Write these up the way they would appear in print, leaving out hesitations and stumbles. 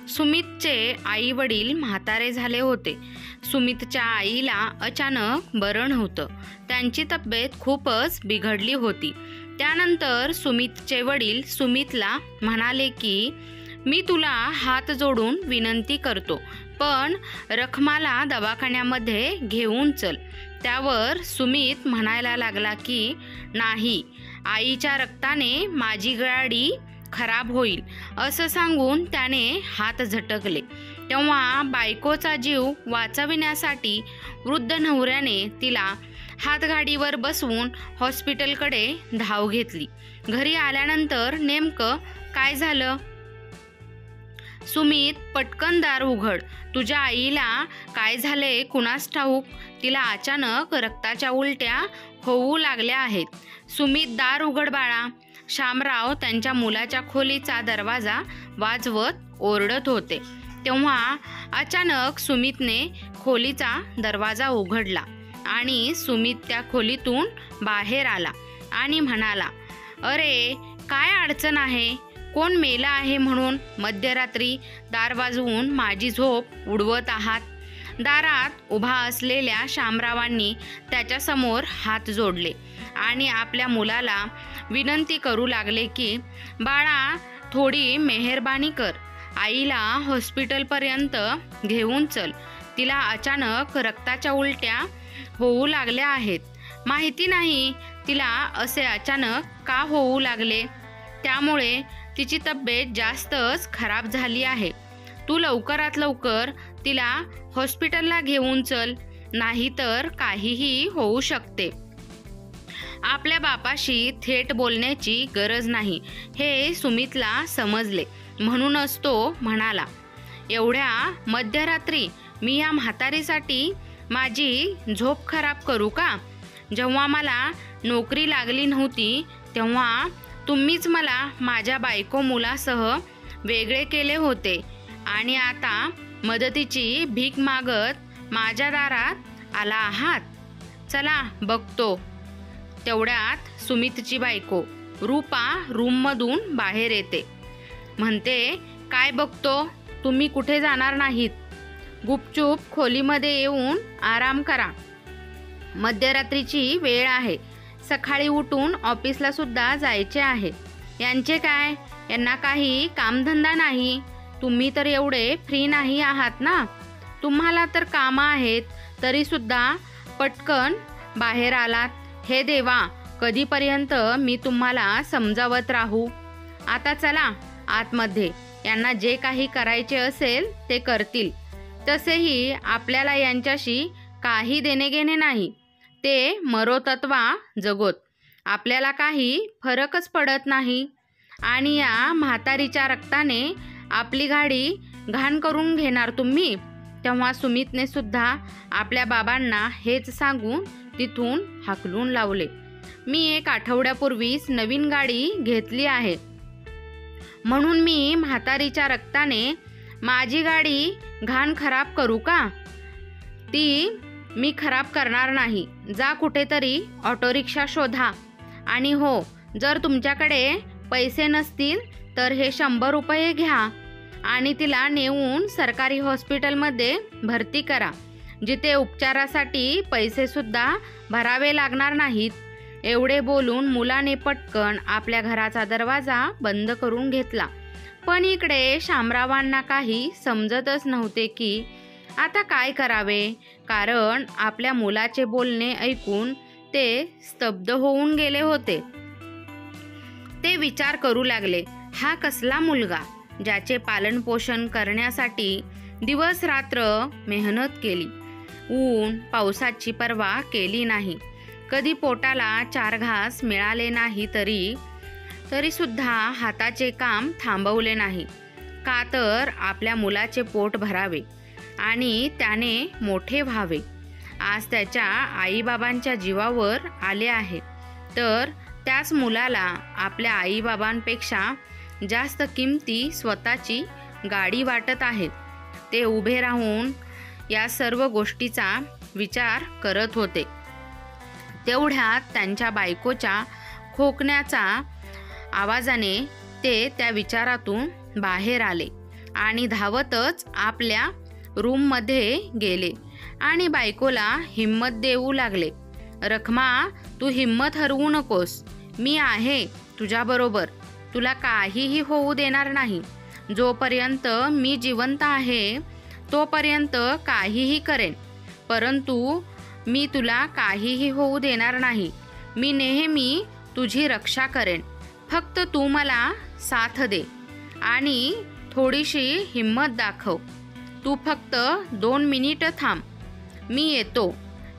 सुमितचे आई वडील म्हातारे झाले होते. सुमितच्या आईला अचानक बरं नव्हतं. त्यांची तब्येत खूपच बिघडली होती. त्यानंतर सुमितचे वडील सुमितला म्हणाले की मी तुला हात जोडून विनंती करतो, पण रखमाला दवाखान्यामध्ये घेऊन चल. त्यावर सुमित म्हणायला लागला की नाही, आईच्या रक्ताने माझी गाडी खराब होईल असं सांगून त्याने हात झटकले. तेव्हा बायकोचा जीव वाचविण्यासाठी वृद्ध नवऱ्याने तिला हातगाडीवर बसवून हॉस्पिटलकडे धाव घेतली. घरी आल्यानंतर नेमकं काय झालं? सुमित, पटकन दार उघड. तुझ्या आईला काय झाले कुणास ठाऊक. तिला अचानक रक्ताच्या उलट्या होऊ लागल्या आहेत. सुमित, दार उघड बाळा. शामराव त्यांच्या मुलाच्या खोलीचा दरवाजा वाजवत ओरडत होते. तेव्हा अचानक सुमितने खोलीचा दरवाजा उघडला आणि सुमित त्या खोलीतून बाहेर आला आणि म्हणाला, अरे काय अडचण आहे? कोण मेला आहे म्हणून मध्यरात्री दार वाजवून माझी झोप उडवत आहात? दारात उभा असलेल्या शामरावांनी त्याच्यासमोर हात जोडले आणि आपल्या मुलाला विनंती करू लागले की बाळा, थोडी मेहरबानी कर. आईला हॉस्पिटलपर्यंत घेऊन चल. तिला अचानक रक्ताच्या उलट्या होऊ लागल्या आहेत. माहिती नाही तिला असे अचानक का होऊ लागले. त्यामुळे तिची तब्येत जास्तच खराब झाली आहे. तू लवकरात लवकर तिला हॉस्पिटलला घेऊन चल, नाहीतर काहीही होऊ शकते. आपल्या बापाशी थेट बोलण्याची गरज नाही हे सुमितला समजले. म्हणूनच तो म्हणाला, एवढ्या मध्यरात्री मी या म्हातारीसाठी माझी झोप खराब करू का? जेव्हा मला नोकरी लागली नव्हती तेव्हा तुम्हीच मला माझ्या बायको मुलासह वेगळे केले होते आणि आता मदतीची भीक मागत माझ्या दारात आला आहात. चला बघतो. तेवढ्यात सुमितची बायको रूपा रूममधून बाहेर येते. म्हणते, काय बघतो? तुम्ही कुठे जाणार नाहीत. गुपचूप खोलीमध्ये येऊन आराम करा. मध्यरात्रीची वेळ आहे. सकाळी उठून ऑफिसला सुद्धा जायचे आहे. यांचे काय? यांना काही कामधंदा नाही. तुम्ही तर एवढे फ्री नाही आहात ना. तुम्हाला तर कामं आहेत, तरी सुद्धा पटकन बाहेर आलात. हे देवा, कधीपर्यंत मी तुम्हाला समजावत राहू? आता चला आतमध्ये. यांना जे काही करायचे असेल ते करतील. तसेही आपल्याला यांच्याशी काही देणे घेणे नाही. ते मरो तत्वा जगोत. आपल्याला काही फरकच पडत नाही. आणि या म्हातारीच्या रक्ताने आपली गाडी घाण करून घेणार तुम्ही. तेव्हा सुमितने सुद्धा आपल्या बाबांना हेच सांगून तिथून हाकलून लावले. मी 1 आठवड्यापूर्वीच नवीन गाडी घेतली आहे, म्हणून मी म्हातारीच्या रक्ताने माझी गाडी घाण खराब करू का? ती मी खराब करणार नाही. जा कुठेतरी ऑटो रिक्षा शोधा. आणि हो, जर तुमच्याकडे पैसे नसतील तर हे 100 रुपये घ्या आणि तिला नेऊन सरकारी हॉस्पिटलमध्ये भरती करा, जिथे उपचारासाठी पैसे सुद्धा भरावे लागणार नाहीत. एवढे बोलून मुलाने पटकन आपल्या घराचा दरवाजा बंद करून घेतला. पण इकडे शामरावांना काही समजतच नव्हते की आता काय करावे. कारण आपल्या मुलाचे बोलणे ऐकून ते स्तब्ध होऊन गेले होते. ते विचार करू लागले, हा कसला मुलगा ज्याचे पालनपोषण करण्यासाठी दिवस रात्र मेहनत केली, ऊन पावसाची पर्वा केली नाही, कधी पोटाला 4 घास मिळाले नाही तरी सुद्धा हाताचे काम थांबवले नाही. का तर आपल्या मुलाचे पोट भरावे आणि त्याने मोठे व्हावे. आज त्याच्या आईबाबांच्या जीवावर आले आहे, तर त्याच मुलाला आपल्या आईबाबांपेक्षा जास्त किमती स्वतःची गाडी वाटत आहेत. ते उभे राहून या सर्व गोष्टीचा विचार करत होते. तेवढ्यात त्यांच्या बायकोच्या खोकण्याचा आवाजाने ते त्या विचारातून बाहेर आले आणि धावतच आपल्या रूममध्ये गेले आणि बायकोला हिम्मत देऊ लागले. रखमा, तू हिम्मत हरवू नकोस. मी आहे तुझ्याबरोबर. तुला काहीही होऊ देणार नाही. जोपर्यंत मी जिवंत आहे तोपर्यंत काहीही करेन, परंतु मी तुला काहीही होऊ देणार नाही. मी नेहमी तुझी रक्षा करेन. फक्त तू मला साथ दे आणि थोडीशी हिम्मत दाखव. तू फक्त 2 मिनिटं थांब, मी येतो.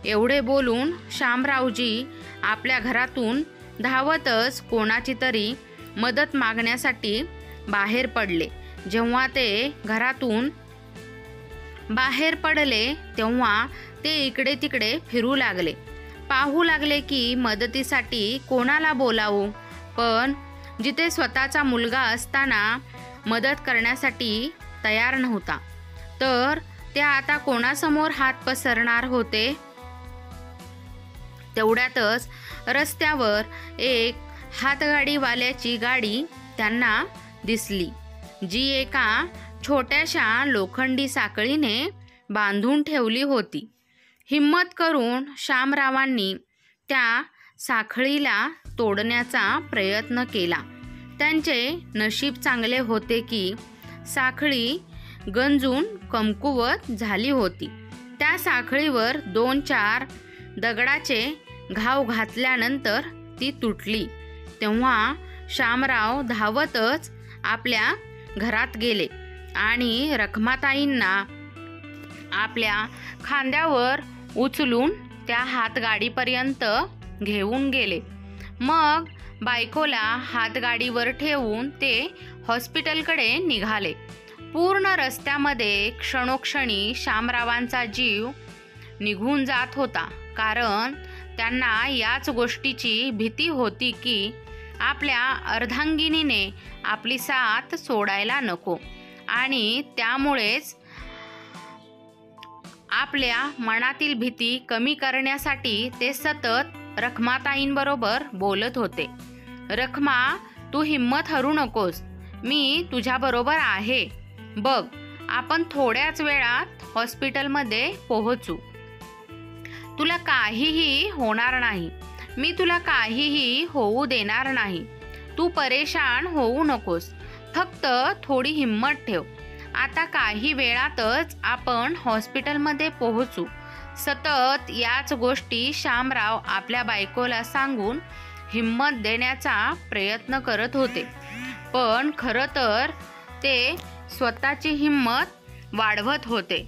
एवढे बोलून शामरावजी आपल्या घरातून धावतच कोणाची तरी मदत मागण्यासाठी बाहेर पडले. जेव्हा ते घरातून बाहेर पडले तेव्हा ते इकडे तिकडे फिरू लागले. पाहू लागले की मदतीसाठी कोणाला बोलावू, पण जिथे स्वतःचा मुलगा असताना मदत करण्यासाठी तयार नव्हता, तर ते आता कोणासमोर हात पसरणार होते. तेवढ्यातच रस्त्यावर एक हातगाडीवाल्याची गाडी त्यांना दिसली, जी एका छोट्याशा लोखंडी साखळीने बांधून ठेवली होती. हिम्मत करून शामरावांनी त्या साखळीला तोडण्याचा प्रयत्न केला. त्यांचे नशीब चांगले होते की साखळी गंजून कमकुवत झाली होती. त्या साखळीवर 2-4 दगडाचे घाव घातल्यानंतर ती तुटली. तेव्हा शामराव धावतच आपल्या घरात गेले आणि रखमाताईंना आपल्या खांद्यावर उचलून त्या हातगाडीपर्यंत घेऊन गेले. मग बायकोला हातगाडीवर ठेवून ते हॉस्पिटलकडे निघाले. पूर्ण रस्त्यामध्ये क्षणोक्षणी शामरावांचा जीव निघून जात होता, कारण त्यांना याच गोष्टीची भीती होती की आपल्या अर्धांगिनीने आपली साथ सोडायला नको, आणि त्यामुळेच आपल्या मनातील भीती कमी करण्यासाठी ते सतत रखमाताईंबरोबर बोलत होते. रखमा, तू हिम्मत हरू नकोस. मी तुझ्याबरोबर आहे. बघ, आपण थोड्याच वेळात हॉस्पिटलमध्ये पोहोचू. तुला काहीही होणार नाही. मी तुला काहीही होऊ देणार नाही. तू परेशान होऊ नकोस. फक्त थोडी हिम्मत ठेव. आता काही वेळातच आपण हॉस्पिटलमध्ये पोहोचू. सतत याच गोष्टी शामराव आपल्या बायकोला सांगून हिम्मत देण्याचा प्रयत्न करत होते, पण खरं तर ते स्वतःची हिम्मत वाढवत होते.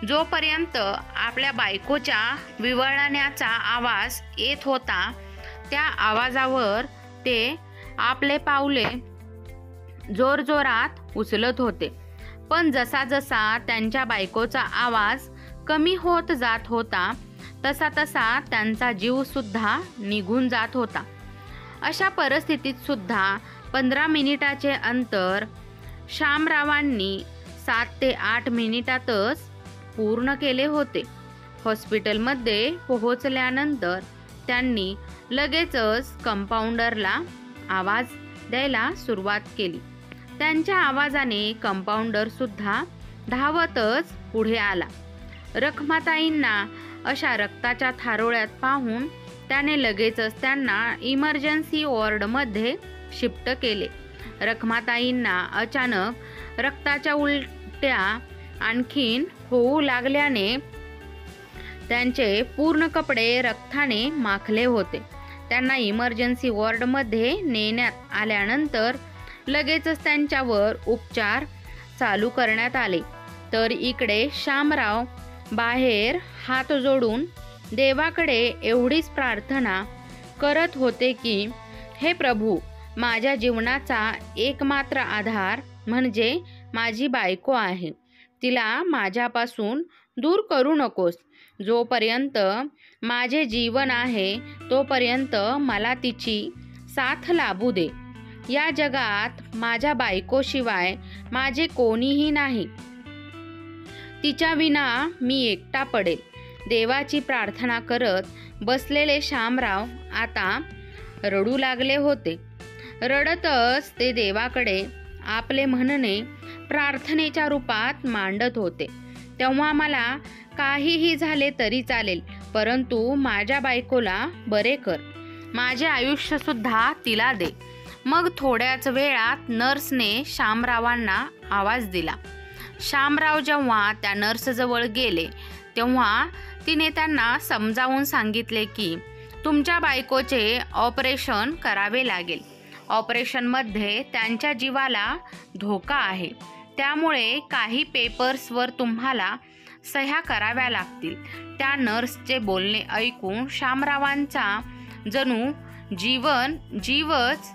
जोपर्यंत आपल्या बायकोच्या विव्हळण्याचा आवाज येत होता, त्या आवाजावर ते आपले पावले जोरजोरात उचलत होते. पण जसा जसा त्यांच्या बायकोचा आवाज कमी होत जात होता, तसा तसा त्यांचा जीव सुद्धा निघून जात होता. अशा परिस्थितीत सुद्धा 15 मिनिटाचे अंतर शामरावांनी 7 ते 8 मिनिटातच पूर्ण केले होते. हॉस्पिटलमध्ये पोहोचल्यानंतर त्यांनी लगेचच कंपाऊंडरला आवाज द्यायला सुरुवात केली. त्यांच्या आवाजाने कंपाऊंडर सुद्धा धावतच पुढे आला. रखमाताईंना अशा रक्ताच्या थारोळ्यात पाहून त्याने लगेचच त्यांना इमर्जन्सी वॉर्डमध्ये शिफ्ट केले. रखमाताईंना अचानक रक्ताच्या उलट्या आणखीन होऊ लागल्याने त्यांचे पूर्ण कपडे रक्ताने माखले होते. त्यांना इमर्जन्सी वॉर्डमध्ये नेण्यात आल्यानंतर लगेचच त्यांच्यावर उपचार चालू करण्यात आले. तर इकडे शामराव बाहेर हात जोडून देवाकडे एवढीच प्रार्थना करत होते की, हे प्रभू, माझ्या जीवनाचा एकमात्र आधार म्हणजे माझी बायको आहे. तिला माझ्यापासून दूर करू नकोस. जोपर्यंत माझे जीवन आहे तोपर्यंत मला तिची साथ लाभू दे. या जगात माझ्या बायकोशिवाय माझे कोणीही नाही. तिच्या विना मी एकटा पडेल. देवाची प्रार्थना करत बसलेले शामराव आता रडू लागले होते. रडतच ते देवाकडे आपले म्हणणे प्रार्थनेच्या रूपात मांडत होते. तेव्हा मला काहीही झाले तरी चालेल, परंतु माझ्या बायकोला बरे कर, माझे आयुष्यसुद्धा तिला दे. मग थोड्याच वेळात नर्सने शामरावांना आवाज दिला. शामराव जेव्हा त्या नर्सजवळ गेले तेव्हा तिने त्यांना समजावून सांगितले की तुमच्या बायकोचे ऑपरेशन करावे लागेल. ऑपरेशनमध्ये त्यांच्या जीवाला धोका आहे, त्यामुळे काही पेपर्सवर तुम्हाला सह्या कराव्या लागतील. त्या नर्सचे बोलणे ऐकून शामरावांचा जणू जीवच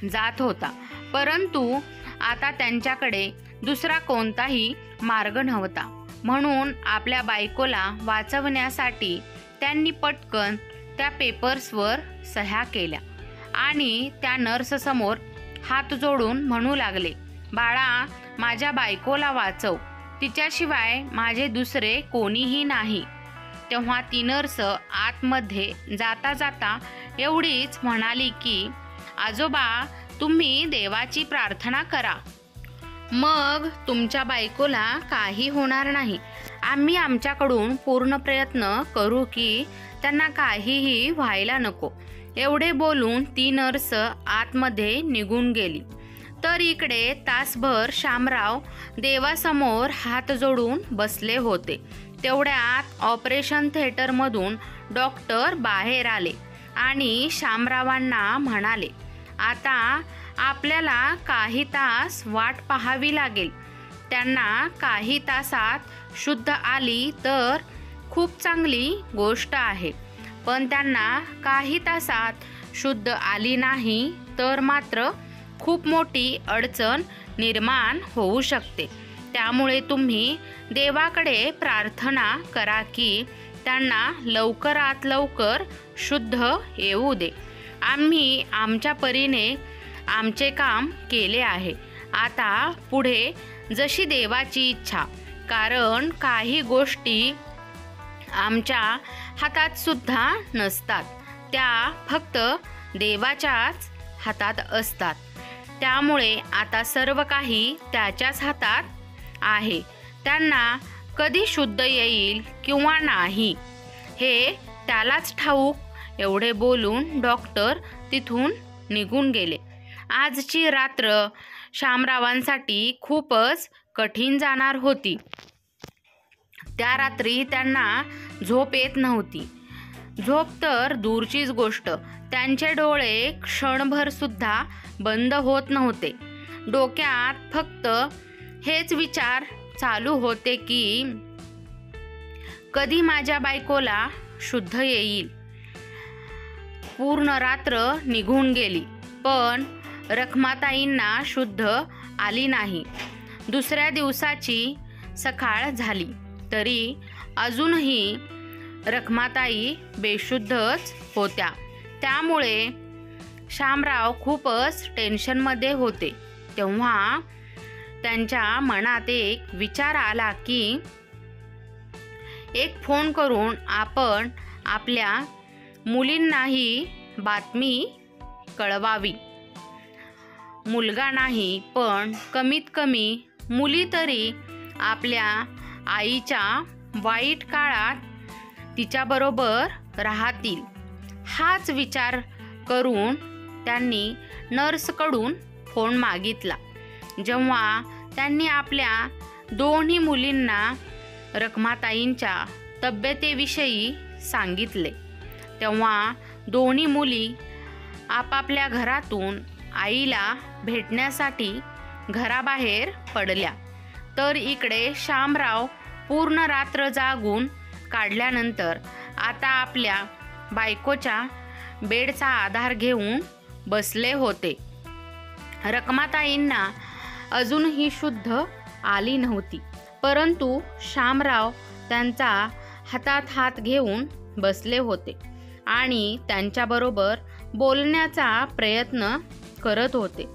जात होता. परंतु आता त्यांच्याकडे दुसरा कोणताही मार्ग नव्हता. म्हणून आपल्या बायकोला वाचवण्यासाठी त्यांनी पटकन त्या पेपर्सवर सह्या केल्या आणि त्या नर्ससमोर हात जोडून म्हणू लागले, बाळा, माझ्या बायकोला वाचव, तिच्याशिवाय माझे दुसरे कोणीही नाही. तेव्हा ती नर्स आतमध्ये जाता जाता एवढीच म्हणाली की आजोबा, तुम्ही देवाची प्रार्थना करा, मग तुमच्या बायकोला काही होणार नाही. आम्ही आमच्याकडून पूर्ण प्रयत्न करू की त्यांना काहीही व्हायला नको. एवढे बोलून ती नर्स आतमध्ये निघून गेली. तर इकडे तासभर शामराव देवासमोर हात जोडून बसले होते. तेवढ्यात ऑपरेशन थिएटरमधून डॉक्टर बाहेर आले आणि शामरावांना म्हणाले, आता आपल्याला काही तास वाट पाहावी लागेल. त्यांना काही तासात शुद्ध आली तर खूप चांगली गोष्ट आहे, पण त्यांना काही तासात शुद्ध आली नाही तर मात्र खूप मोठी अडचण निर्माण होऊ शकते. त्यामुळे तुम्ही देवाकडे प्रार्थना करा की त्यांना लवकरात लवकर शुद्ध येऊ दे. आम्ही आमच्या परीने आमचे काम केले आहे. आता पुढे जशी देवाची इच्छा, कारण काही गोष्टी आमच्या हातात सुद्धा नसतात, त्या फक्त देवाच्याच हातात असतात. त्यामुळे आता सर्व काही त्याच्याच हातात आहे. त्यांना कधी शुद्ध येईल किंवा नाही हे त्यालाच ठाऊक. एवढे बोलून डॉक्टर तिथून निघून गेले. आजची रात्र शामरावांसाठी खूपच कठीण जाणार होती. त्या रात्री त्यांना झोप येत नव्हती. झोप तर दूरचीच गोष्ट, त्यांचे डोळे क्षणभर सुद्धा बंद होत नव्हते. डोक्यात फक्त हेच विचार चालू होते की कधी माझ्या बायकोला शुद्ध येईल. पूर्ण रात्र निघून गेली, पण रखमाताईंना शुद्ध आली नाही. दुसऱ्या दिवसाची सकाळ झाली तरी अजूनही रखमाताई बेशुद्धच होत्या. त्यामुळे शामराव खूपच टेन्शनमध्ये होते. तेव्हा त्यांच्या मनात एक विचार आला की एक फोन करून आपण आपल्या मुलींनाही बातमी कळवावी. मुलगा नाही, पण कमीत कमी मुली तरी आपल्या आईच्या वाईट काळात तिच्याबरोबर राहतील. हाच विचार करून त्यांनी नर्सकडून फोन मागितला. जेव्हा त्यांनी आपल्या दोन्ही मुलींना रखमाताईंच्या तब्येतीविषयी सांगितले तेव्हा दोन्ही मुली आपापल्या घरातून आईला भेटण्यासाठी घराबाहेर पडल्या. तर इकडे शामराव पूर्ण रात्र जागून काढल्यानंतर आता आपल्या बायकोच्या बेडचा आधार घेऊन बसले होते. रखमाताईंना अजूनही शुद्ध आली नव्हती, परंतु शामराव त्यांचा हातात हात घेऊन बसले होते आणि त्यांच्याबरोबर बोलण्याचा प्रयत्न करत होते.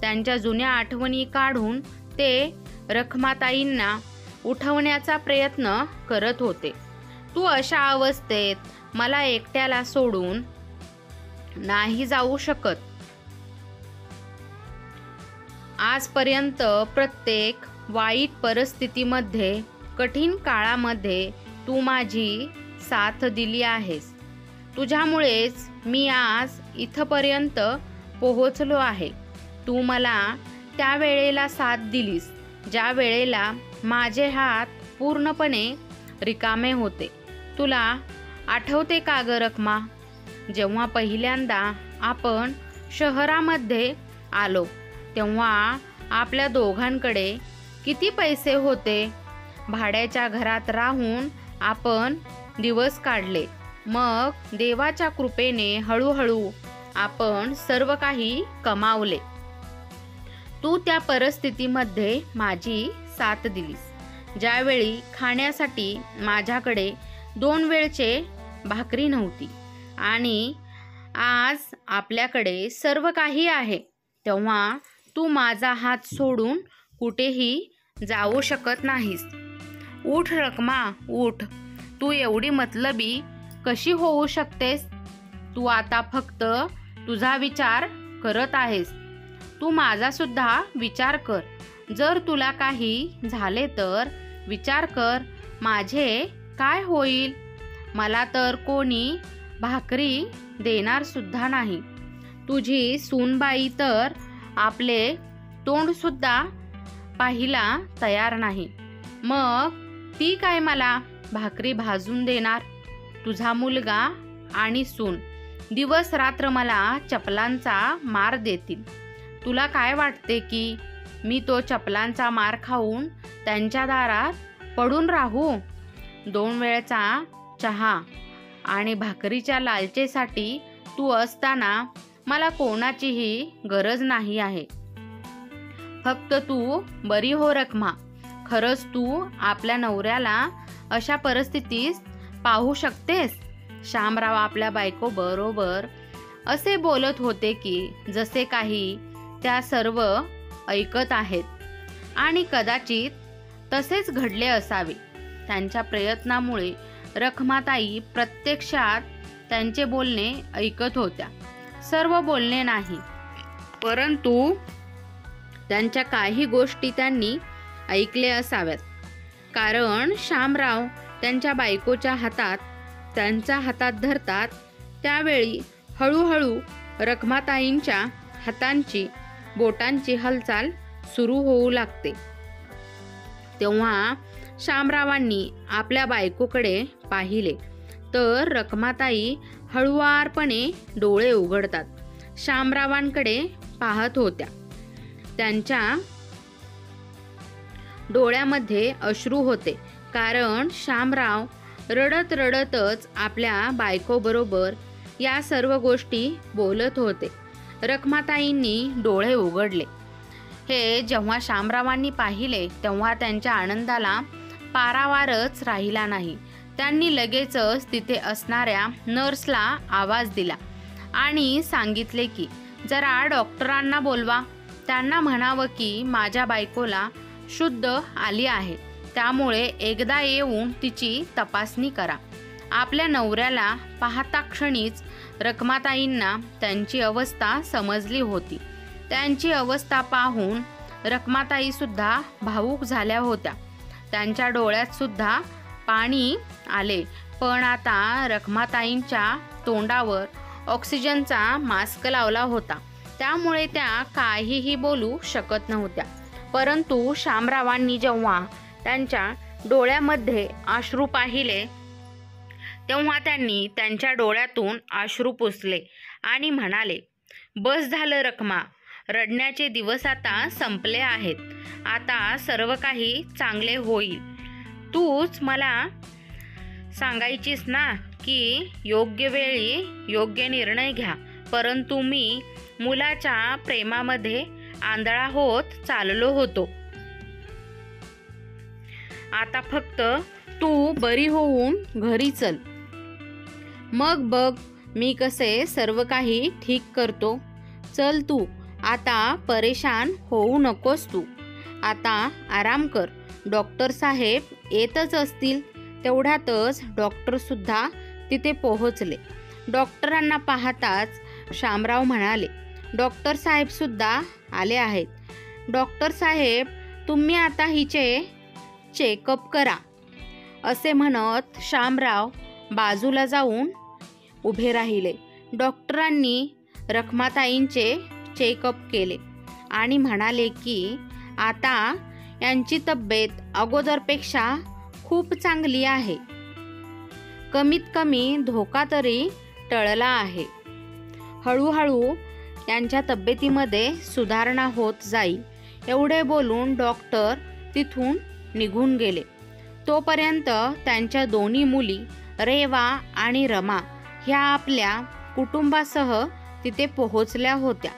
त्यांच्या जुन्या आठवणी काढून ते रखमाताईंना उठवण्याचा प्रयत्न करत होते. तू अशा अवस्थेत मला एकट्याला सोडून नाही जाऊ शकत. आजपर्यंत प्रत्येक वाईट परिस्थितीमध्ये, कठीण काळामध्ये तू माझी साथ दिली आहेस. तुझ्यामुळेच मी आज इथपर्यंत पोहोचलो आहे. तू मला त्या वेळेला साथ दिलीस ज्या वेळेला माझे हात पूर्णपणे रिकामे होते. तुला आठवते का ग रखमा, जेव्हा पहिल्यांदा आपण शहरामध्ये आलो तेव्हा आपल्या दोघांकडे किती पैसे होते. भाड्याच्या घरात राहून आपण दिवस काढले. मग देवाच्या कृपेने हळूहळू आपण सर्व काही कमावले. तू त्या परिस्थितीमध्ये माझी साथ दिलीस. ज्यावेळी खाण्यासाठी माझ्याकडे 2 वेळचे भाकरी नव्हती आणि आज आपल्याकडे सर्व काही आहे, तेव्हा तू माझा हात सोडून कुठेही जाऊ शकत नाहीस. उठ रखमा, उठ. तू एवढी मतलबी कशी होऊ शकतेस? तू आता फक्त तुझा विचार करत आहेस. तू माझा सुद्धा विचार कर. जर तुला काही झाले तर विचार कर, माझे काय होईल? मला तर कोणी भाकरी देणार सुद्धा नाही. तुझी सूनबाई तर आपले तोंड सुद्धा पाहिला तयार नाही. मग ती काय मला भाकरी भाजून देणार? तुझा मुलगा आणि सून दिवस रात्र मला चपलांचा मार देतील. तुला काय वाटते की मी तो चपलांचा मार खाऊन त्यांच्या दारात पडून राहू? 2 वेळचा चहा आणि भाकरीच्या लालचेसाठी तू असताना मला कोणाचीही गरज नाही आहे. फक्त तू बरी हो रखमा. खरंच तू आपल्या नवऱ्याला अशा परिस्थितीत पाहू शकतेस? शामराव आपल्या बायको बरोबर असे बोलत होते की जसे काही त्या सर्व ऐकत आहेत आणि कदाचित तसेच घडले असावे. त्यांच्या प्रयत्नामुळे रखमाताई प्रत्यक्षात त्यांचे बोलणे ऐकत होत्या. सर्व बोलणे नाही, परंतु त्यांच्या काही गोष्टी त्यांनी ऐकले असाव्यात. कारण शामराव त्यांच्या बायकोच्या हातात त्यांच्या हातात धरतात त्यावेळी हळूहळू रखमाताईंच्या हातांची बोटांची हालचाल सुरू होऊ लागते. तेव्हा शामरावांनी आपल्या बायकोकडे पाहिले तर रखमाताई हळुवारपणे डोळे उघडतात. शामरावांकडे पाहत होत्या. त्यांच्या डोळ्यामध्ये अश्रू होते, कारण शामराव रडत रडतच आपल्या बायकोबरोबर या सर्व गोष्टी बोलत होते. रखमाताईंनी डोळे उघडले. हे जेव्हा शामरावांनी पाहिले तेव्हा त्यांच्या आनंदाला पारावारच राहिला नाही. त्यांनी लगेचच तिथे असणाऱ्या नर्सला आवाज दिला आणि सांगितले की जरा डॉक्टरांना बोलवा. त्यांना म्हणावं की माझ्या बायकोला शुद्ध आली आहे, त्यामुळे एकदा येऊन तिची तपासणी करा. आपल्या नवऱ्याला पाहता क्षणीच रखमाताईंना त्यांची अवस्था समजली होती. त्यांची अवस्था पाहून रखमाताई सुद्धा भावूक झाल्या होत्या. त्यांच्या डोळ्यात सुद्धा पाणी आले. पण आता रखमाताईंच्या तोंडावर ऑक्सिजनचा मास्क लावला होता, त्यामुळे त्या काहीही बोलू शकत नव्हत्या. परंतु शामरावांनी जेव्हा त्यांच्या डोळ्यामध्ये अश्रू पाहिले तेव्हा त्यांनी त्यांच्या डोळ्यातून अश्रू पुसले आणि म्हणाले, बस झालं रखमा, रडण्याचे दिवस आता संपले आहेत. आता सर्व काही चांगले होईल. तूच मला सांगायचीस ना की योग्य वेळी योग्य निर्णय घ्या, परंतु मी मुलाच्या प्रेमामध्ये आंधळा होत चाललो होतो. आता फक्त तू बरी होऊन घरी चल, मग बघ मी कसे सर्व काही ठीक करतो. चल तू आता परेशान होऊ नकोस. तू आता आराम कर. डॉक्टर साहेब येतच असतील. तेवढ्यातच डॉक्टरसुद्धा तिथे पोहोचले. डॉक्टरांना पाहताच शामराव म्हणाले, डॉक्टर साहेबसुद्धा आले आहेत. डॉक्टर साहेब, तुम्ही आता हिचे चेकअप करा, असे म्हणत शामराव बाजूला जाऊन उभे राहिले. डॉक्टरांनी रखमाताईंचे चेकअप केले आणि म्हणाले की आता यांची तब्येत अगोदरपेक्षा खूप चांगली आहे. कमीत कमी धोका तरी टळला आहे. हळूहळू यांच्या तब्येतीमध्ये सुधारणा होत जाईल. एवढे बोलून डॉक्टर तिथून निघून गेले. तोपर्यंत त्यांच्या दोन्ही मुली रेवा आणि रमा ह्या आपल्या कुटुंबासह तिथे पोहोचल्या होत्या.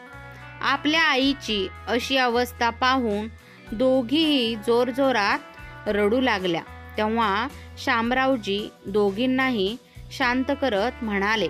आपल्या आईची अशी अवस्था पाहून दोघीही जोरजोरात रडू लागल्या. तेव्हा शामरावजी दोघींनाही शांत करत म्हणाले,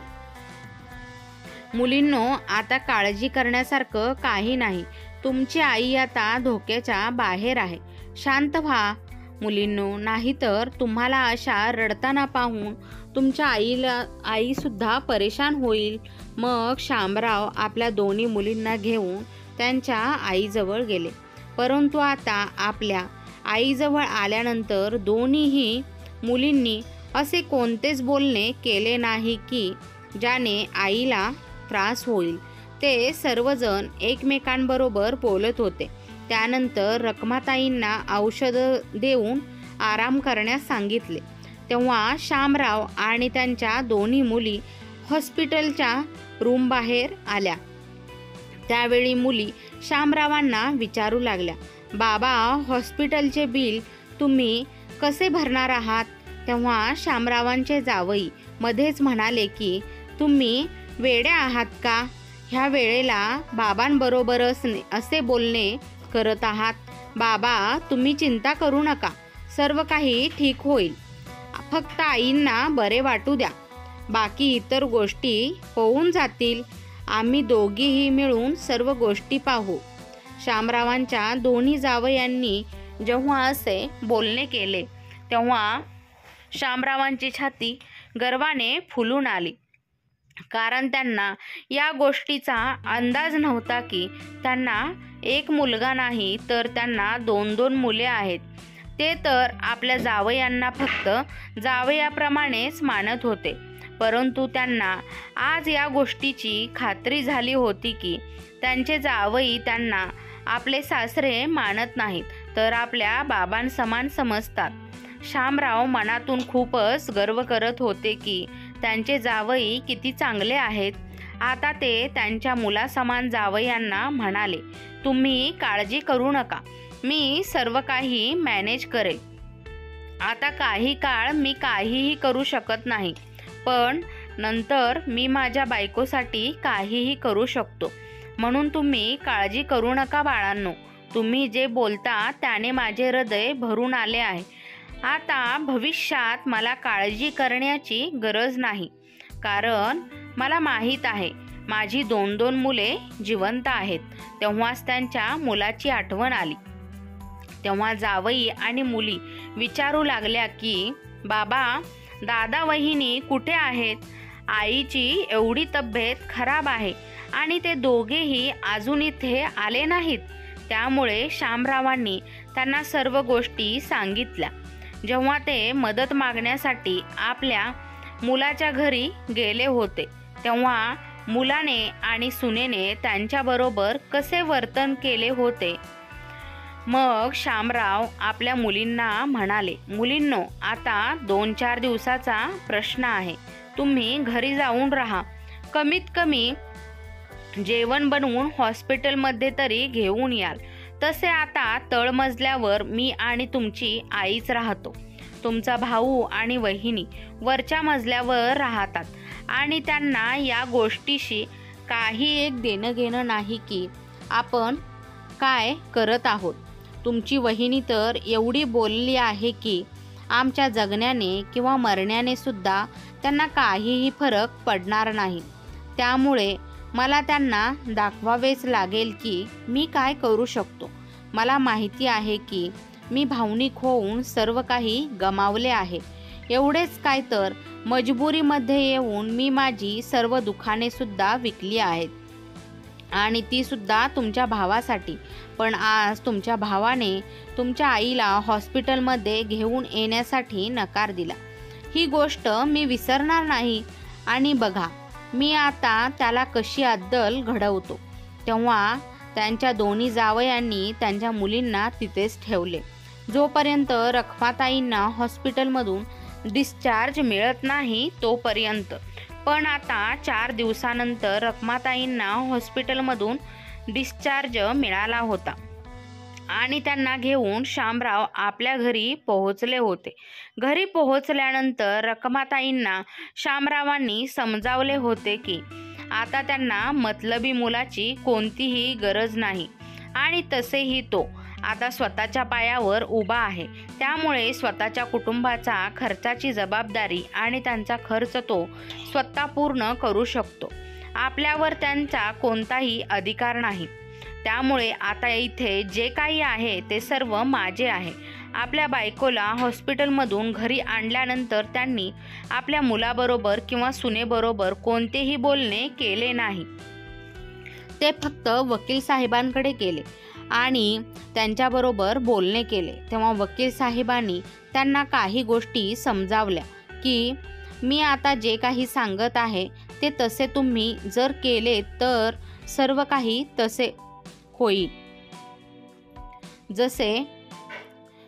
मुलींनो, आता काळजी करण्यासारखं काही नाही. तुमची आई आता धोक्याच्या बाहेर आहे. शांत व्हा मुलींनो, नाहीतर तुम्हाला अशा रडताना पाहून तुमच्या आई सुद्धा परेशान होईल. मग शामराव आपल्या दोन्ही मुलींना घेऊन त्यांच्या आईजवळ गेले. परंतु आता आपल्या आईजवळ आल्यानंतर दोन्हीही मुलींनी असे कोणतेच बोलणे केले नाही की ज्याने आईला त्रास होईल. ते सर्वजण एकमेकांबरोबर बोलत होते. त्यानंतर रखमाताईंना औषध देऊन आराम करण्यास सांगितले. तेव्हा शामराव आणि त्यांच्या दोन्ही मुली हॉस्पिटलच्या रूम बाहेर आल्या. त्यावेळी मुली शामरावांना विचारू लागल्या, बाबा, हॉस्पिटलचे बिल तुम्ही कसे भरणार आहात? तेव्हा शामरावांचे जावई मध्येच म्हणाले की तुम्ही वेडे आहात का? ह्या वेळेला बाबांबरोबर असे बोलणे करत आहात? बाबा, तुम्ही चिंता करू नका, सर्व काही ठीक होईल. फक्त आईंना बरे वाटू द्या, बाकी इतर गोष्टी होऊन जातील. आम्ही दोघीही मिळून सर्व गोष्टी पाहू. शामरावांच्या दोन्ही जावयांनी जेव्हा असे बोलणे केले तेव्हा शामरावांची छाती गर्वाने फुलून आली. कारण त्यांना या गोष्टीचा अंदाज नव्हता की त्यांना एक मुलगा नाही तर त्यांना 2 मुले आहेत. ते तर आपल्या जावयांना फक्त जावयाप्रमाणेच मानत होते. परंतु त्यांना आज या गोष्टीची खात्री झाली होती की त्यांचे जावई त्यांना आपले सासरे मानत नाहीत तर आपल्या बाबांसमान समजतात. शामराव मनातून खूपच गर्व करत होते की त्यांचे जावई किती चांगले आहेत. आता ते त्यांच्या मुलासमान जावयांना म्हणाले, तुम्ही काळजी करू नका, मी सर्व काही मॅनेज करेल. आता काही काळ मी काहीही करू शकत नाही, पण नंतर मी माझ्या बायकोसाठी काहीही करू शकतो. म्हणून तुम्ही काळजी करू नका बाळांनो. तुम्ही जे बोलता त्याने माझे हृदय भरून आले आहे. आता भविष्यात मला काळजी करण्याची गरज नाही, कारण मला माहीत आहे माझी 2 मुले जिवंत आहेत. तेव्हाच त्यांच्या मुलाची आठवण आली. तेव्हा जावई आणि मुली विचारू लागल्या की बाबा, दादा वहिनी कुठे आहेत? आईची एवढी तब्येत खराब आहे आणि ते दोघेही अजून इथे आले नाहीत. त्यामुळे शामरावांनी त्यांना सर्व गोष्टी सांगितल्या. जेव्हा ते मदत मागण्यासाठी आपल्या मुलाच्या घरी गेले होते तेव्हा मुलाने आणि सुनेने त्यांच्याबरोबर कसे वर्तन केले होते. मग शामराव आपल्या मुलींना म्हणाले, मुलींनो, आता 2-4 दिवसाचा प्रश्न आहे. तुम्ही घरी जाऊन राहा. कमीत कमी जेवण बनवून हॉस्पिटलमध्ये तरी घेऊन याल. तसे आता तळमजल्यावर मी आणि तुमची आईच राहतो. तुमचा भाऊ आणि वहिनी वरच्या मजल्यावर राहतात आणि त्यांना या गोष्टीशी काही एक देणं घेणं नाही की आपण काय करत आहोत. तुमची वहिनी तर एवढी बोलली आहे की आमच्या जगण्याने किंवा मरण्याने सुद्धा त्यांना काहीही फरक पडणार नाही. त्यामुळे मला त्यांना दाखवावेच लागेल की मी काय करू शकतो. मला माहिती आहे की मी भावनिक होऊन सर्व काही गमावले आहे. एवढेच काय तर मजबुरीमध्ये येऊन मी माझी सर्व दुःखाने सुद्धा विकली आहेत. आणि ती सुद्धा तुमच्या भावासाठी. पण आज तुमच्या भावाने तुमच्या आईला हॉस्पिटलमध्ये घेऊन येण्यासाठी नकार दिला. ही गोष्ट मी विसरणार नाही. आणि बघा मी आता त्याला कशी अद्दल घडवतो. तेव्हा त्यांच्या दोन्ही जावयांनी त्यांच्या मुलींना तिथेच ठेवले जोपर्यंत रखमाताईंना हॉस्पिटलमधून डिस्चार्ज मिळत नाही तोपर्यंत. पण आता 4 दिवसानंतर रखमाताईंना हॉस्पिटलमधून डिस्चार्ज मिळाला होता आणि त्यांना घेऊन शामराव आपल्या घरी पोहोचले होते. घरी पोहोचल्यानंतर रखमाताईंना शामरावांनी समजावले होते की आता त्यांना मतलबी मुलाची कोणतीही गरज नाही आणि तसेही तो आता स्वतःच्या पायावर उभा आहे. त्यामुळे स्वतःच्या कुटुंबाचा खर्चाची जबाबदारी आणि त्यांचा खर्च तो स्वतः पूर्ण करू शकतो. आपल्यावर त्यांचा कोणताही अधिकार नाही. त्यामुळे आता इथे जे काही आहे ते सर्व माझे आहे. आपल्या बायकोला हॉस्पिटलमधून घरी आणल्यानंतर त्यांनी आपल्या मुलाबरोबर किंवा सुनेबरोबर कोणतेही बोलणे केले नाही. ते फक्त वकील साहेबांकडे गेले आणि त्यांच्याबरोबर बोलणे केले. तेव्हा वकील साहेबांनी त्यांना काही गोष्टी समजावल्या की मी आता जे काही सांगत आहे ते तसे तुम्ही जर केले तर सर्व काही तसे होईल जसे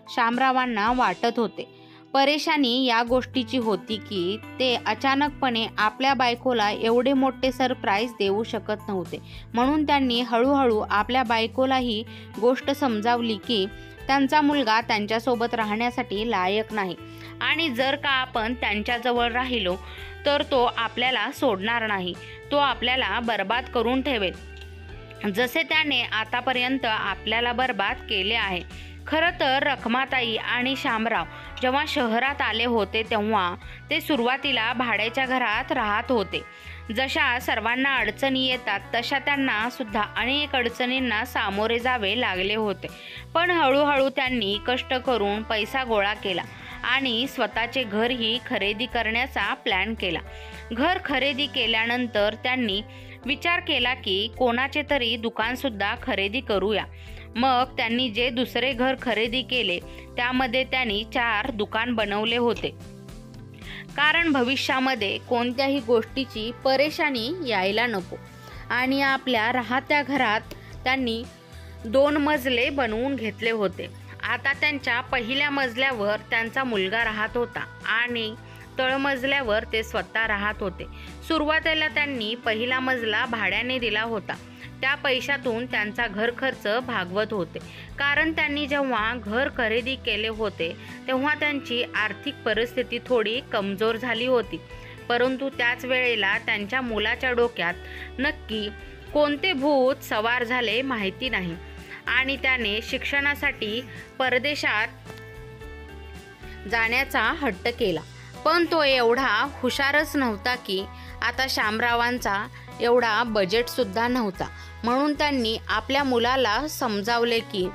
शामरावांना वाटत होते. परेशानी या गोष्टीची होती की ते अचानकपणे आपल्या बायकोला एवढे मोठे सरप्राईज देऊ शकत नव्हते. म्हणून त्यांनी हळूहळू आपल्या बायकोला ही गोष्ट समजावली की त्यांचा मुलगा त्यांच्यासोबत राहण्यासाठी लायक नाही आणि जर का आपण त्यांच्याजवळ राहिलो तर तो आपल्याला सोडणार नाही. तो आपल्याला बर्बाद करून ठेवेल जसे त्याने आतापर्यंत आपल्याला बर्बाद केले आहे. खरं तर रखमाताई आणि शामराव जेव्हा शहरात आले होते तेव्हा ते सुरुवातीला भाड्याच्या घरात राहत होते. जशा सर्वांना अडचणी येतात तशा त्यांना सुद्धा अनेक अडचणींना सामोरे जावे लागले होते. पण हळूहळू त्यांनी कष्ट करून पैसा गोळा केला आणि स्वतःचे घरही खरेदी करण्याचा प्लॅन केला. घर खरेदी केल्यानंतर त्यांनी विचार केला की कोणाचे तरी दुकानसुद्धा खरेदी करूया. मग त्यांनी जे दुसरे घर खरेदी केले त्यामध्ये त्यांनी 4 दुकान बनवले होते. कारण भविष्यामध्ये कोणत्याही गोष्टीची परेशानी यायला नको. आणि आपल्या राहत्या घरात त्यांनी 2 मजले बनवून घेतले होते. आता त्यांच्या पहिल्या मजल्यावर त्यांचा मुलगा राहत होता आणि तळमजल्यावर ते स्वतः राहत होते. सुरुवातीला त्यांनी पहिला मजला भाड्याने दिला होता. त्या पैशातून त्यांचा घर खर्च भागवत होते. कारण त्यांनी जेव्हा घर खरेदी केले होते तेव्हा त्यांची आर्थिक परिस्थिती थोडी कमजोर झाली होती. परंतु त्याच वेळेला त्यांच्या मुलाच्या डोक्यात नक्की कोणते भूत सवार झाले माहिती नाही आणि त्याने शिक्षणासाठी परदेशात जाण्याचा हट्ट केला. पण तो एवढा हुशारच नव्हता की आता शामरावांचा एवढा बजेटसुद्धा नव्हता. म्हणून त्यांनी आपल्या मुलाला समजावले की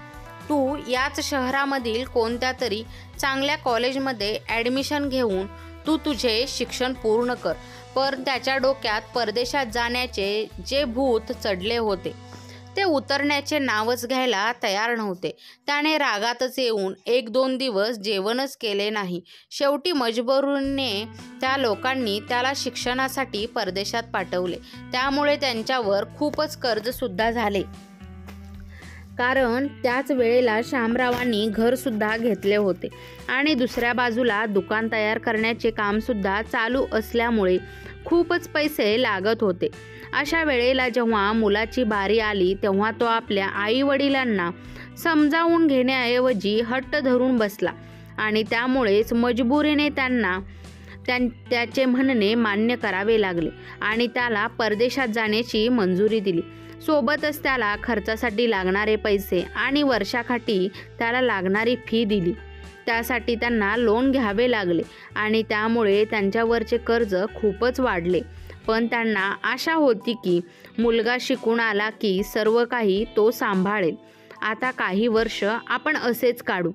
तू याच शहरामधील कोणत्या तरी चांगल्या कॉलेजमध्ये ॲडमिशन घेऊन तू तुझे शिक्षण पूर्ण कर. पण त्याच्या डोक्यात परदेशात जाण्याचे जे भूत चढले होते ते उतरण्याचे नावच घ्यायला तयार नव्हते. त्याने रागातच येऊन 1-2 दिवस जेवणच केले नाही. शेवटी मजबुरीने त्या लोकांनी त्याला शिक्षणासाठी परदेशात पाठवले. त्यामुळे त्यांच्यावर खूपच कर्जसुद्धा झाले. कारण त्याच वेळेला शामरावांनी घरसुद्धा घेतले होते आणि दुसऱ्या बाजूला दुकान तयार करण्याचे कामसुद्धा चालू असल्यामुळे खूपच पैसे लागत होते. अशा वेळेला जेव्हा मुलाची बारी आली तेव्हा तो आपल्या आईवडिलांना समजावून घेण्याऐवजी हट्ट धरून बसला आणि त्यामुळेच मजबुरीने त्यांना त्याचे म्हणणे मान्य करावे लागले आणि त्याला परदेशात जाण्याची मंजुरी दिली. सोबतच त्याला खर्चासाठी लागणारे पैसे आणि वर्षाकाठी त्याला लागणारी फी दिली. त्यासाठी त्यांना लोन घ्यावे लागले आणि त्यामुळे त्यांच्यावरचे कर्ज खूपच वाढले. पण त्यांना आशा होती की मुलगा शिकून आला की सर्व काही तो सांभाळेल. आता काही वर्ष आपण असेच काढू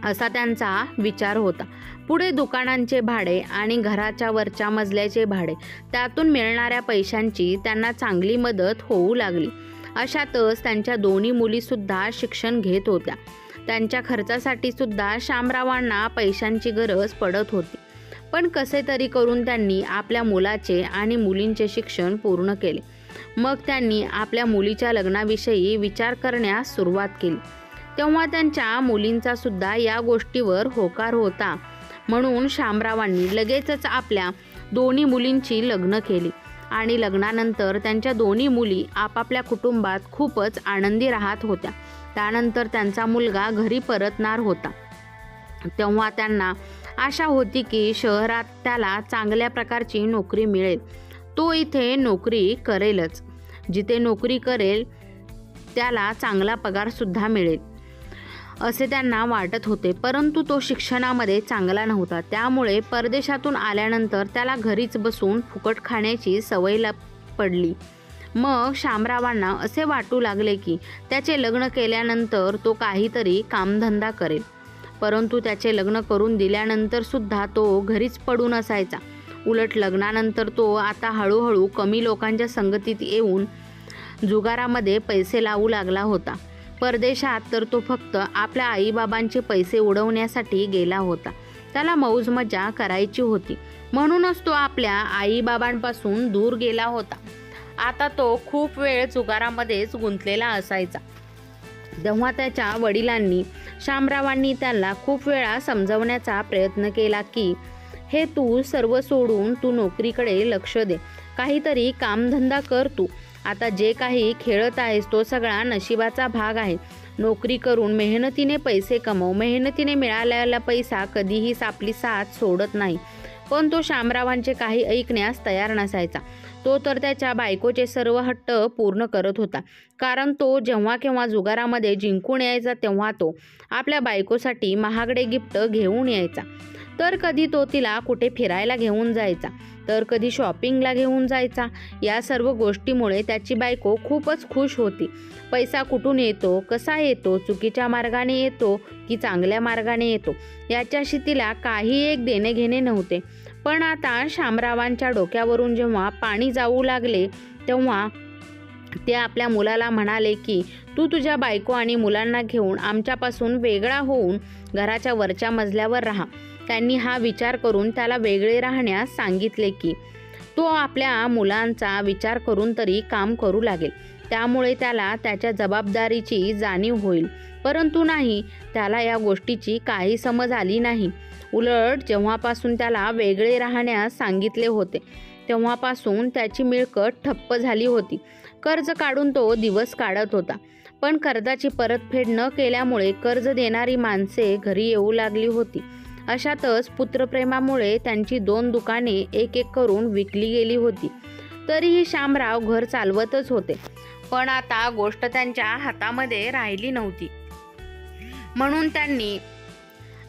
असा त्यांचा विचार होता. पुढे दुकानांचे भाडे आणि घराच्या वरच्या मजल्याचे भाडे, त्यातून मिळणाऱ्या पैशांची त्यांना चांगली मदत होऊ लागली. अशातच त्यांच्या दोन्ही मुलीसुद्धा शिक्षण घेत होत्या. त्यांच्या खर्चासाठी सुद्धा शामरावांना पैशांची गरज पडत होती. पण कसे तरी करून त्यांनी आपल्या मुलाचे आणि मुलींचे शिक्षण पूर्ण केले. मग त्यांनी आपल्या मुलीच्या लग्नाविषयी विचार करण्यास सुरुवात केली. तेव्हा त्यांच्या मुलींचा सुद्धा या गोष्टीवर होकार होता. म्हणून शामरावांनी लगेचच आपल्या दोन्ही मुलींची लग्न केली आणि लग्नानंतर त्यांच्या दोन्ही मुली आपापल्या कुटुंबात खूपच आनंदी राहत होत्या. त्यानंतर त्यांचा मुलगा घरी परतणार होता. तेव्हा त्यांना आशा होती की शहरात त्याला चांगल्या प्रकारची नोकरी मिळेल. तो इथे नोकरी करेलच. जिथे नोकरी करेल त्याला चांगला पगारसुद्धा मिळेल असे त्यांना वाटत होते. परंतु तो शिक्षणामध्ये चांगला नव्हता. त्यामुळे परदेशातून आल्यानंतर त्याला घरीच बसून फुकट खाण्याची सवय पडली. मग शामरावांना असे वाटू लागले की त्याचे लग्न केल्यानंतर तो काहीतरी कामधंदा करेल. परंतु त्याचे लग्न करून दिल्यानंतर सुद्धा तो घरीच पडून असायचा. उलट लग्नानंतर तो आता हळूहळू कमी लोकांच्या संगतीत येऊन जुगारामध्ये पैसे लावू लागला होता. परदेशात तर तो फक्त आपल्या आईबाबांचे पैसे उडवण्यासाठी गेला होता. त्याला मौज मजा करायची होती. म्हणूनच तो आपल्या आईबाबांपासून दूर गेला होता. आता तो खूप वेळ जुगारामध्येच गुंतलेला असायचा. तेव्हा त्याच्या वडिलांनी शामरावांनी त्याला खूप वेळा समजवण्याचा प्रयत्न केला की हे तू सर्व सोडून तू नोकरीकडे लक्ष दे. काहीतरी कामधंदा कर तू. आता जे काही खेळत आहेस तो सगळा नशिबाचा भाग आहे. नोकरी करून मेहनतीने पैसे कमव. मेहनतीने मिळालेला पैसा कधीही आपली साथ सोडत नाही. पण तो शामरावांचे काही ऐकण्यास तयार नसायचा. तो तर त्याच्या बायकोचे सर्व हट्ट पूर्ण करत होता. कारण तो जेव्हा केव्हा जुगारामध्ये जिंकून यायचा तेव्हा तो आपल्या बायकोसाठी महागडे गिफ्ट घेऊन यायचा. तर कधी तो तिला कुठे फिरायला घेऊन जायचा, तर कधी शॉपिंगला घेऊन जायचा. या सर्व गोष्टीमुळे त्याची बायको खूपच खुश होती. पैसा कुठून येतो, कसा येतो, चुकीच्या मार्गाने येतो की चांगल्या मार्गाने येतो याच्याशी तिला काही एक देणे घेणे नव्हते. पण आता शामरावांच्या डोक्यावरून जेव्हा पाणी जाऊ लागले तेव्हा ते आपल्या मुलाला म्हणाले की तू तुझ्या बायको आणि मुलांना घेऊन आमच्यापासून वेगळा होऊन घराच्या वरच्या मजल्यावर राहा. त्यांनी हा विचार करून त्याला वेगळे राहण्यास सांगितले की तो आपल्या मुलांचा विचार करून तरी काम करू लागेल. त्यामुळे त्याला त्याच्या जबाबदारीची जाणीव होईल. परंतु नाही, त्याला या गोष्टीची काही समज आली नाही. उलट जेव्हापासून त्याला वेगळे राहण्यास सांगितले होते तेव्हापासून त्याची मिळकत ठप्प झाली होती. कर्ज काढून तो दिवस काढत होता. पण कर्जाची परतफेड न केल्यामुळे कर्ज देणारी माणसे घरी येऊ लागली होती. अशातच पुत्रप्रेमामुळे त्यांची 2 दुकाने एक एक करून विकली गेली होती. तरीही शामराव घर चालवतच होते. पण आता गोष्ट त्यांच्या हातामध्ये राहिली नव्हती. म्हणून त्यांनी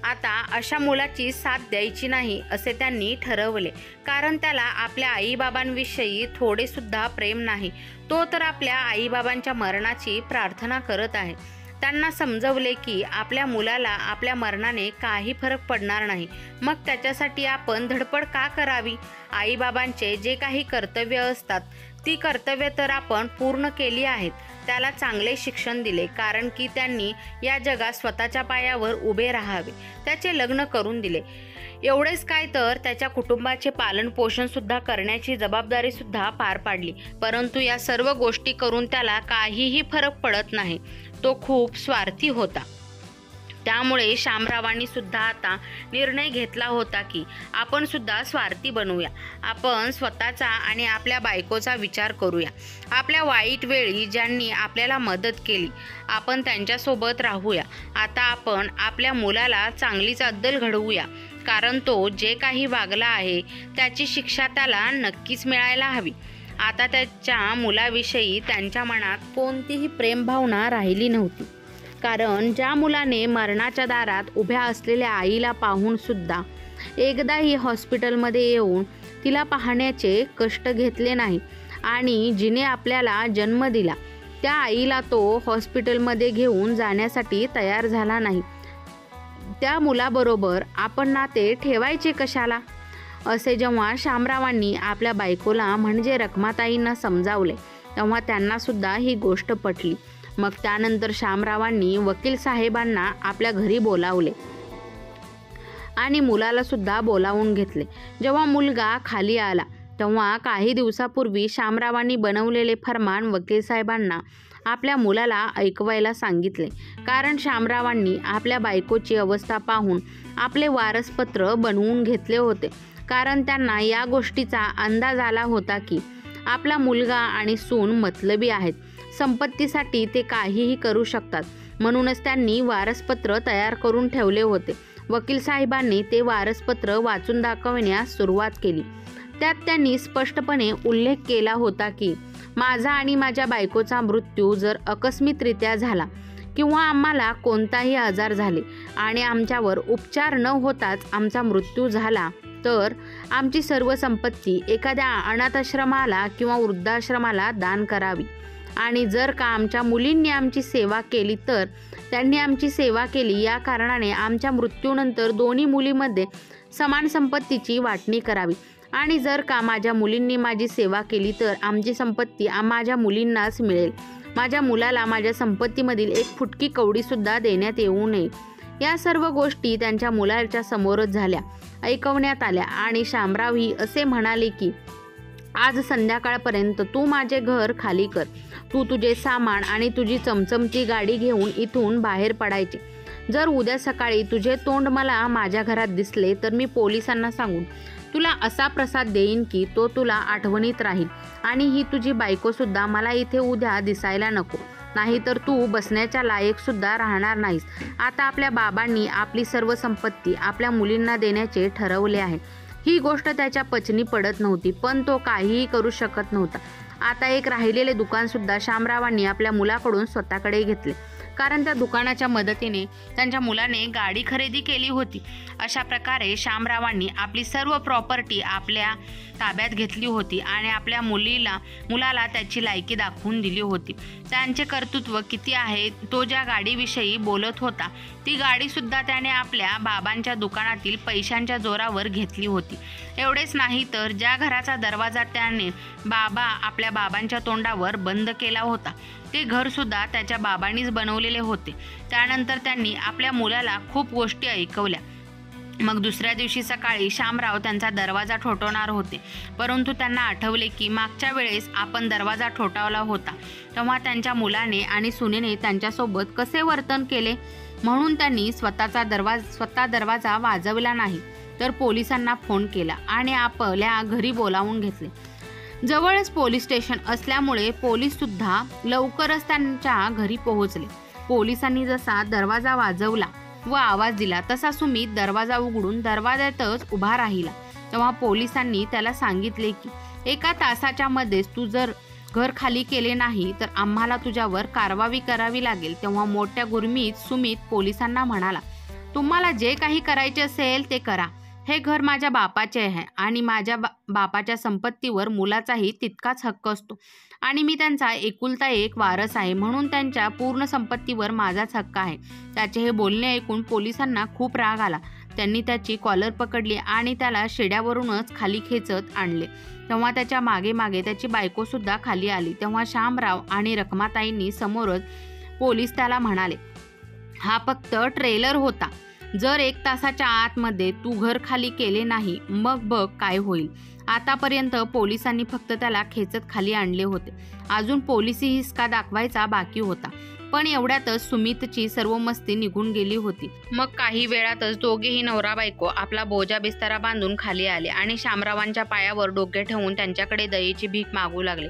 आता अशा मुलाची साथ द्यायची नाही असे त्यांनी ठरवले. कारण त्याला आपल्या आईबाबांविषयी थोडेसुद्धा प्रेम नाही. तो तर आपल्या आईबाबांच्या मरणाची प्रार्थना करत आहे. त्यांना समजवले की आपल्या मुलाला आपल्या मरणाने काही फरक पडणार नाही. मग त्याच्यासाठी आपण धडपड का करावी? आईबाबांचे जे काही कर्तव्य असतात ती कर्तव्य तर आपण पूर्ण केली आहेत. त्याला चांगले शिक्षण दिले कारण की त्यांनी या जगात स्वतःच्या पायावर उभे राहावे. त्याचे लग्न करून दिले. एवढेच काय तर त्याच्या कुटुंबाचे पालनपोषण सुद्धा करण्याची जबाबदारी सुद्धा पार पाडली. परंतु या सर्व गोष्टी करून त्याला काहीही फरक पडत नाही. तो खूप स्वार्थी होता. त्यामुळे शामरावांनी सुद्धा आता निर्णय घेतला होता की आपण सुद्धा स्वार्थी बनूया. आपण स्वतःचा आणि आपल्या बायकोचा विचार करूया. आपल्या वाईट वेळी ज्यांनी आपल्याला मदत केली आपण त्यांच्यासोबत राहूया. आता आपण आपल्या मुलाला चांगलीच अद्दल घडवूया. कारण तो जे काही वागला आहे त्याची शिक्षा त्याला नक्कीच मिळायला हवी. आता त्याच्या मुलाविषयी त्यांच्या मनात कोणतीही प्रेमभावना राहिली नव्हती. कारण ज्या मुलाने मरणाच्या दारात उभ्या असलेल्या आईला पाहून सुद्धा एकदाही हॉस्पिटलमध्ये येऊन तिला पाहण्याचे कष्ट घेतले नाही आणि जिने आपल्याला जन्म दिला त्या आईला तो हॉस्पिटलमध्ये घेऊन जाण्यासाठी तयार झाला नाही. त्या मुलाबरोबर आपण नाते ठेवायचे कशाला? असे जेव्हा शामरावांनी आपल्या बायकोला म्हणजे रखमाताईंना समजावले तेव्हा त्यांना सुद्धा ही गोष्ट पटली. मग त्यानंतर शामरावांनी वकील साहेबांना आपल्या घरी बोलावले आणि मुलाला सुद्धा बोलावून घेतले. जेव्हा मुलगा खाली आला तेव्हा काही दिवसापूर्वी शामरावांनी बनवलेले फरमान वकील साहेबांना आपल्या मुलाला ऐकवायला सांगितले. कारण शामरावांनी आपल्या बायकोची अवस्था पाहून आपले वारसपत्र बनवून घेतले होते. कारण त्यांना या गोष्टीचा अंदाज आला होता की आपला मुलगा आणि सून मतलबी आहेत. संपत्तीसाठी ते काहीही करू शकतात. म्हणूनच त्यांनी वारसपत्र तयार करून ठेवले होते. वकील साहेबांनी ते वारसपत्र वाचून दाखवण्यास सुरुवात केली. त्यात त्यांनी स्पष्टपणे उल्लेख केला होता की माझा आणि माझ्या बायकोचा मृत्यू जर आकस्मिकरित्या झाला किंवा आम्हाला कोणताही आजार झाले आणि आमच्यावर उपचार न होताच आमचा मृत्यू झाला तर आमची सर्व संपत्ती एखाद्या अनाथाश्रमाला किंवा वृद्धाश्रमाला दान करावी. आणि जर का आमच्या मुलींनी आमची सेवा केली तर त्यांनी आमची सेवा केली या कारणाने आमच्या मृत्यूनंतर दोन्ही मुलीमध्ये समान संपत्तीची वाटणी करावी. आणि जर का माझ्या मुलींनी माझी सेवा केली तर आमची संपत्ती माझ्या मुलींनाच मिळेल. माझ्या मुलाला माझ्या संपत्तीमधील एक फुटकी कवडीसुद्धा देण्यात येऊ नये. या सर्व गोष्टी त्यांच्या मुलाच्या समोरच झाल्या, ऐकवण्यात आल्या आणि शामरावही असे म्हणाले की आज संध्याकाळपर्यंत तू माझे घर खाली कर. तू तुझे सामान आणि तुझी चमचमची गाडी घेऊन इथून बाहेर पडायचे. जर उद्या सकाळी तुझे तोंड मला माझ्या घरात दिसले तर मी पोलिसांना सांगून तुला असा प्रसाद देईन की तो तुला आठवणीत राहील. आणि ही तुझी बायकोसुद्धा मला इथे उद्या दिसायला नको, नाहीतर तू बसण्याच्या लायक सुद्धा राहणार नाहीस. आता आपल्या बाबांनी आपली सर्व संपत्ती आपल्या मुलींना देण्याचे ठरवले आहे. ही गोष्ट त्याच्या पचनी पडत नव्हती, पण तो काहीही करू शकत नव्हता. आता एक राहिलेले दुकानसुद्धा शामरावांनी आपल्या मुलाकडून स्वतःकडे घेतले. कारण त्या दुकानाच्या मदतीने त्यांच्या मुलाने गाडी खरेदी केली होती. अशा प्रकारे शामरावांनी आपली सर्व प्रॉपर्टी आपल्या ताब्यात घेतली होती आणि आपल्या मुलाला त्याची लायकी दाखवून दिली होती. त्यांचे कर्तृत्व किती आहे तो ज्या गाडीविषयी बोलत होता ती गाडीसुद्धा त्याने आपल्या बाबांच्या दुकानातील पैशांच्या जोरावर घेतली होती. एवढेच नाही तर ज्या घराचा दरवाजा त्याने आपल्या बाबांच्या तोंडावर बंद केला होता ते घरसुद्धा त्याच्या बाबांनीच बनवलेले होते. त्यानंतर त्यांनी आपल्या मुलाला खूप गोष्टी ऐकवल्या. मग दुसऱ्या दिवशी सकाळी शामराव त्यांचा दरवाजा ठोठवणार होते, परंतु त्यांना आठवले की मागच्या वेळेस आपण दरवाजा ठोठावला होता तेव्हा त्यांच्या मुलाने आणि सुनेने त्यांच्यासोबत कसे वर्तन केले. म्हणून त्यांनी स्वतः दरवाजा वाजवला नाही तर पोलिसांना फोन केला आणि आपल्या घरी बोलावून घेतले. जवळच पोलीस स्टेशन असल्यामुळे पोलीससुद्धा लवकरच त्यांच्या घरी पोहोचले. पोलिसांनी जसा दरवाजा वाजवला व आवाज दिला तसा सुमित दरवाजा उघडून दरवाजातच उभा राहिला. तेव्हा पोलिसांनी त्याला सांगितले की 1 तासाच्या मध्येच तू जर घर खाली केले नाही तर आम्हाला तुझ्यावर कारवाई करावी लागेल. तेव्हा मोठ्या गुरमीत सुमित पोलिसांना म्हणाला, तुम्हाला जे काही करायचे असेल ते करा. हे घर माझ्या बापाचे आहे आणि माझ्या बापाच्या संपत्तीवर मुलाचाही तितकाच हक्क असतो आणि मी त्यांचा एकुलता एक वारस आहे, म्हणून त्यांच्या पूर्ण संपत्तीवर माझाच हक्क आहे. त्याचे हे बोलणे ऐकून पोलिसांना खूप राग आला. त्यांनी त्याची कॉलर पकडली आणि त्याला शेड्यावरूनच खाली खेचत आणले. तेव्हा त्याच्या मागे मागे त्याची बायकोसुद्धा खाली आली. तेव्हा शामराव आणि रखमाताईंनी समोरच पोलीस त्याला म्हणाले, हा फक्त ट्रेलर होता. जर 1 तासाच्या आतमध्ये तू घर खाली केले नाही मग बघ काय होईल. आतापर्यंत पोलिसांनी फक्त त्याला खेचत खाली आणले होते. अजून पोलिसी हिसका दाखवायचा बाकी होता. पण एवढ्यातच सुमितची सर्व मस्ती निघून गेली होती. मग काही वेळातच दोघेही नवरा बायको आपला बोजा बिस्तारा बांधून खाली आले आणि शामरावांच्या पायावर डोके ठेवून त्यांच्याकडे दयेची भीक मागू लागले.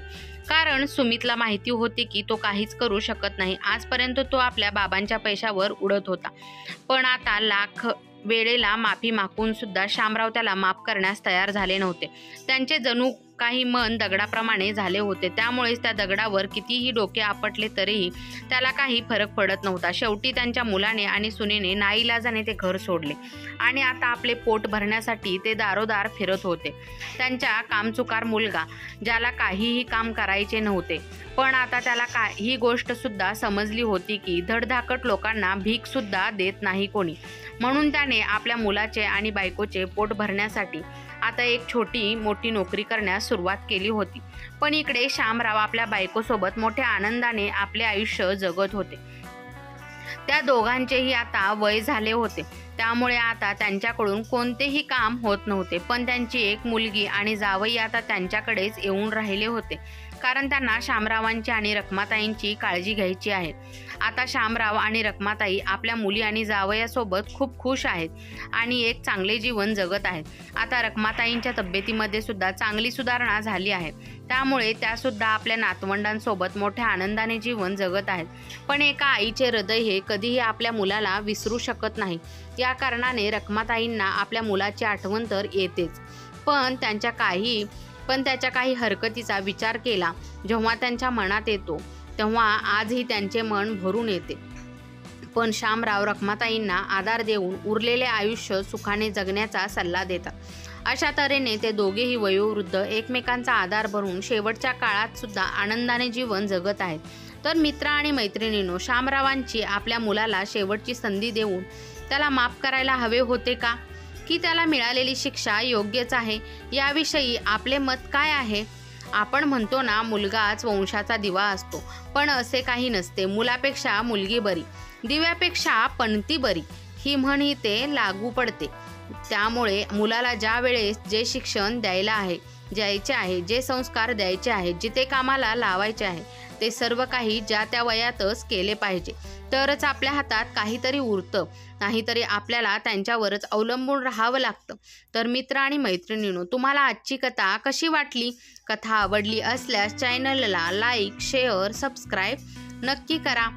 कारण सुमितला माहिती होती की तो काहीच करू शकत नाही. आजपर्यंत तो आपल्या बाबांच्या पैशावर उडत होता, पण आता लाख वेळेला माफी मागून सुद्धा शामराव त्याला माफ करण्यास तयार झाले नव्हते. त्यांचे जणू काही मन दगडाप्रमाणे झाले होते. त्यामुळेच त्या दगडावर कितीही डोके आपटले तरीही त्याला काही फरक पडत नव्हता. शेवटी त्यांच्या मुलाने आणि सुनेने नाईलाजाने ते घर सोडले आणि आता आपले पोट भरण्यासाठी ते दारोदार फिरत होते. त्यांच्या कामचुकार मुलगा ज्याला काहीही काम करायचे नव्हते, पण आता त्याला ही गोष्ट सुद्धा समजली होती की धडधाकट लोकांना भीक सुद्धा देत नाही कोणी. म्हणून त्याने आपल्या मुलाचे आणि बायकोचे पोट भरण्यासाठी आता एक छोटी मोठी नोकरी करण्यास सुरुवात केली होती. पण इकडे शामराव आपल्या बायकोसोबत मोठ्या आनंदाने आपले आयुष्य जगत होते. त्या दोघांचेही आता वय झाले होते, त्यामुळे आता त्यांच्याकडून कोणतेही काम होत नव्हते. पण त्यांची एक मुलगी आणि जावई आता त्यांच्याकडेच येऊन राहिले होते, कारण त्यांना शामरावांची आणि रखमाताईंची काळजी घ्यायची आहे. आता शामराव आणि रखमाताई आपल्या मुली आणि जावयासोबत खूप खुश आहेत आणि एक चांगले जीवन जगत आहेत. आता रखमाताईंच्या तब्येतीमध्ये सुद्धा चांगली सुधारणा झाली आहे, त्यामुळे त्यासुद्धा आपल्या नातवंडांसोबत मोठ्या आनंदाने जीवन जगत आहेत. पण एका आईचे हृदय हे कधीही आपल्या मुलाला विसरू शकत नाही. या कारणाने रखमाताईंना आपल्या मुलाची आठवण तर येतेच, पण त्याच्या काही हरकतीचा विचार केला जेव्हा त्यांच्या मनात येतो तेव्हा आजही त्यांचे मन भरून येते. पण शामराव रखमाताईंना आधार देऊन उरलेले आयुष्य सुखाने जगण्याचा सल्ला देतात. अशा तऱ्हेने ते दोघेही वयोवृद्ध एकमेकांचा आधार बनून शेवटच्या काळात सुद्धा आनंदाने जीवन जगत आहेत. तर मित्र आणि मैत्रिणींनो, शामरावांची आपल्या मुलाला शेवटची संधी देऊन त्याला माफ करायला हवे होते का, की त्याला मिळालेली शिक्षा योग्यच आहे? याविषयी आपले मत काय आहे? आपण म्हणतो ना, मुलगाच वंशाचा दिवा असतो, पण असे काही नसते. मुलापेक्षा मुलगी बरी, दिव्यापेक्षा पणती बरी, ही म्हण इथे लागू पडते. त्यामुळे मुलाला ज्या वेळेस जे शिक्षण द्यायचे आहे, जे संस्कार द्यायचे आहेत, जिथे कामाला लावायचे आहे, ते सर्व काही ज्या त्या वयातच केले पाहिजे. तरच आपल्या हातात काहीतरी उरतं, नाहीतरी आपल्याला त्यांच्यावरच अवलंबून राहावं लागतं. तर मित्र आणि मैत्रिणींनो, तुम्हाला आजची कथा कशी वाटली? कथा आवडली असल्यास चॅनलला लाईक, शेअर, सबस्क्राईब नक्की करा.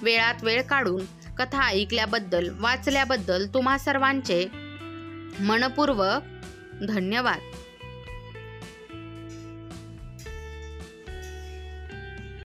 वेळात वेळ काढून कथा ऐकल्याबद्दल, वाचल्याबद्दल तुम्हा सर्वांचे मनपूर्वक धन्यवाद.